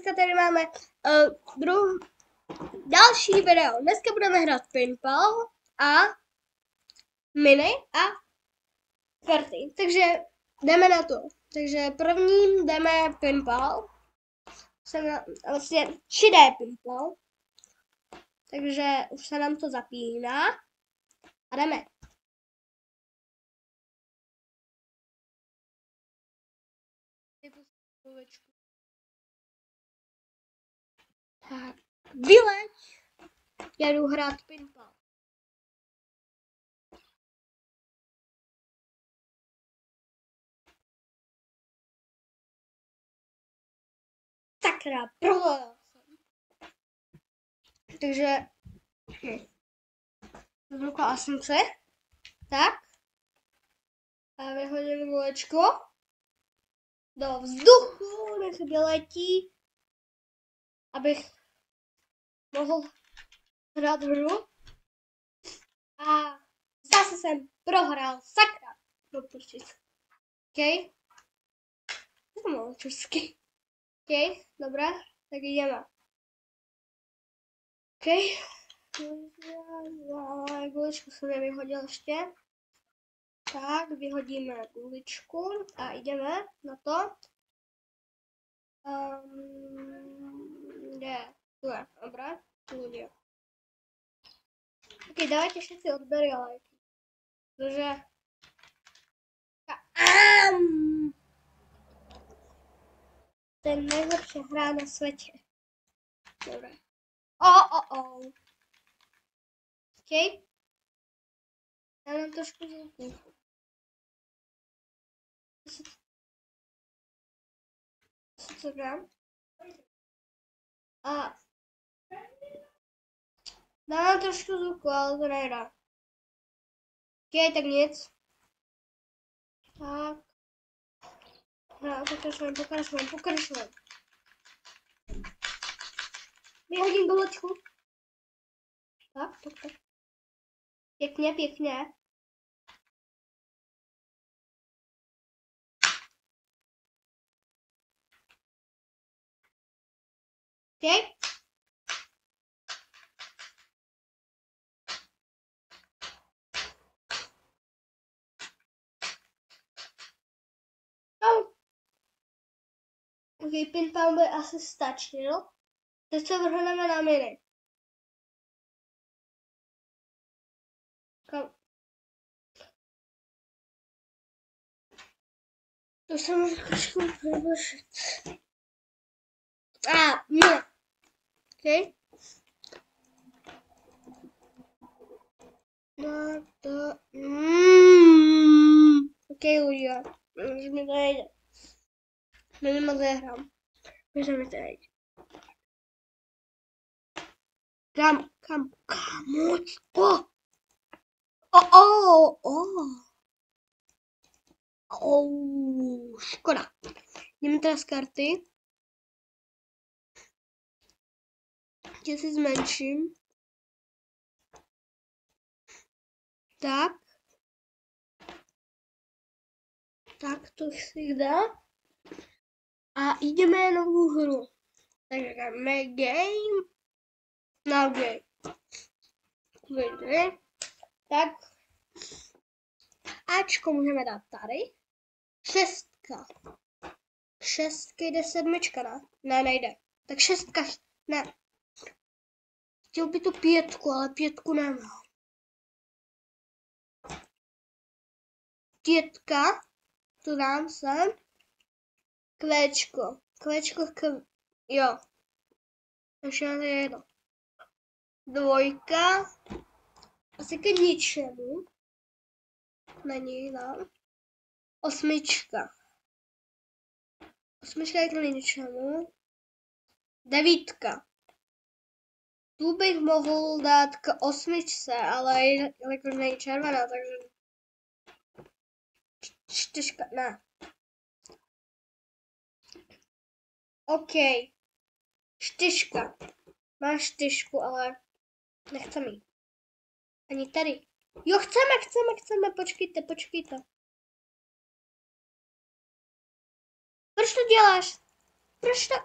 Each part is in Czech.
dneska tady máme další video. Dneska budeme hrát pinball a mini a karty. Takže jdeme na to. Takže prvním jdeme pinball. Vlastně 3D pinball. Takže už se nám to zapíná. A jdeme. Tak, vyleď. Já jdu hrát pinball. Sakra, prohrál jsem. Takže zblokala jsem se. Tak. A vyhodím gulečko do vzduchu, nech letí, abych mohl hrát hru. A zase jsem prohrál, sakra. Doprčit. OK? To mám česky. OK, dobré, tak jdeme. OK. Guličku jsem nevyhodil ještě. Tak, vyhodíme guličku a jdeme na to. Kde? Tu je, dobré, tu je. Ok, dávajte všetci odbery a lajky. Protože... To je nejlepší hra na světě. Dobré. OK. Já mám trošku zvuku. Co dám? A dám trošku zvuku, ale to nedá. OK, tak nic. Tak. No, pokračujeme. Vyhodím goločku. Tak. Pěkně. OK. OK, pinball by asi stačil. Teď se vrhneme na mini. Kam? To jsem už trošku vybošit. No. OK. No to... OK, udělám. Už mi to nejde. Mini moc nehrám. Už mi to nejde. Kam? Škoda. Jdeme teda z karty. Tě si zmenším. Tak. Tak to si dá. A jdeme novou hru. Takže jdeme game. Now game. Tak. Ačko můžeme dát tady. 6. 6 jde 7, ne? Ne, nejde. Tak 6, ne. Chtěl by to 5, ale 5 nemám. 5, tu dám sem. Kvéčko, jo. Takže je jedno. 2, asi k ničemu. Není, dám. 8. 8 je k ničemu. 9. Tu bych mohl dát k 8, ale jelikož není červená, takže 4, ne. OK. 4. Máš 4, ale nechceme jí. Ani tady. Jo, chceme, počkejte. Proč to děláš? Proč to?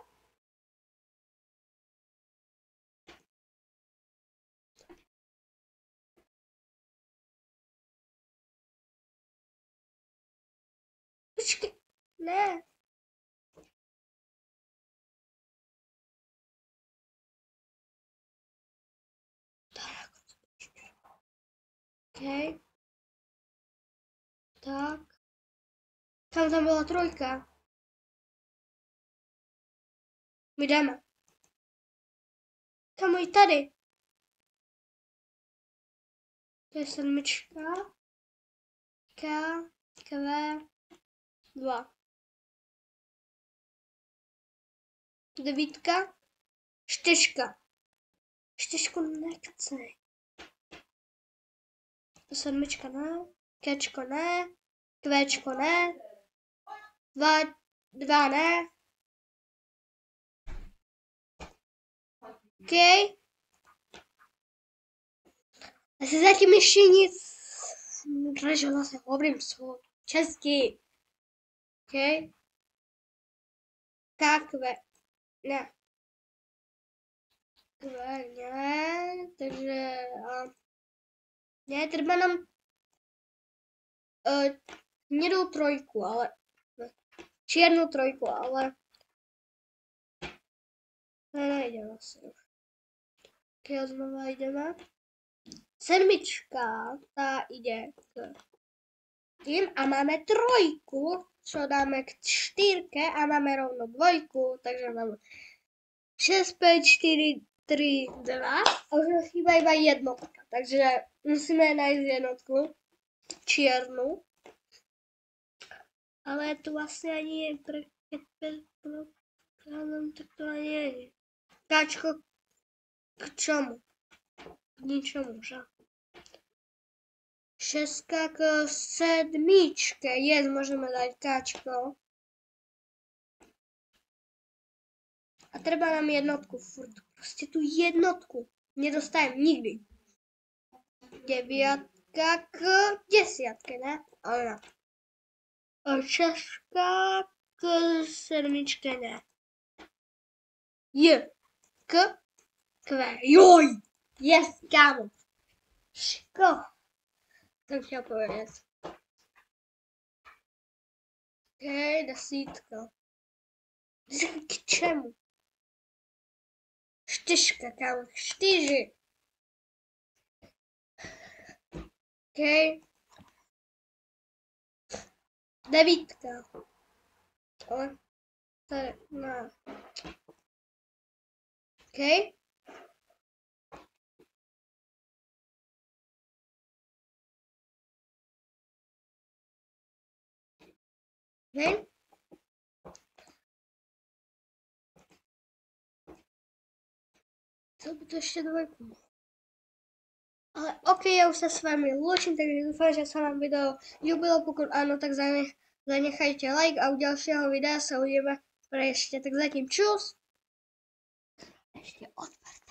Ne. Tak. OK. Tak. Tam byla trojka. My jdeme. Kam i tady? To je sedmička. K, Q, 2. Devítka. Čtyřka. Čtyřku nechce. Sedmička ne. Kčko ne. Kvéčko ne. Dva ne. OK. Asi zatím ještě nic. Že zase hovorím slovo česky. OK. Kakve. Ne. Kve, ne. Takže ne, třeba nám hnědou trojku, ale černou trojku, ale nejde asi. Ok, znova jdeme. Sedmička, ta jde k tím a máme trojku, co dáme k čtyřke a máme rovno dvojku, takže máme 6, 5, 4, 3, 2 a už nám chýbá iba jednotka, takže musíme najít jednotku čiernu. Ale to vlastně ani je tak to ani je. Káčko k čemu? K ničemu, že? Šestka k sedmičke. Môžeme dať káčko. A treba nám jednotku furt. Proste tú jednotku nedostajem nikdy. Deviatka k desiatke, ne? Ale ne. Šestka k sedmičke, ne. J k kve. Joj! Yes, kámo. Ško. To chtěl povedať. OK, desítka. K čemu? Čtyřka, kámo. 4. OK. Devítka. Ale tady, ne. OK. Okay. Co by to ještě dvojku? Ale OK, já už se s vámi loučím, takže doufám, že se vám video líbilo. Pokud ano, tak zanechajte like a u dalšího videa se uvidíme ještě. Tak zatím čus. Ještě odpad.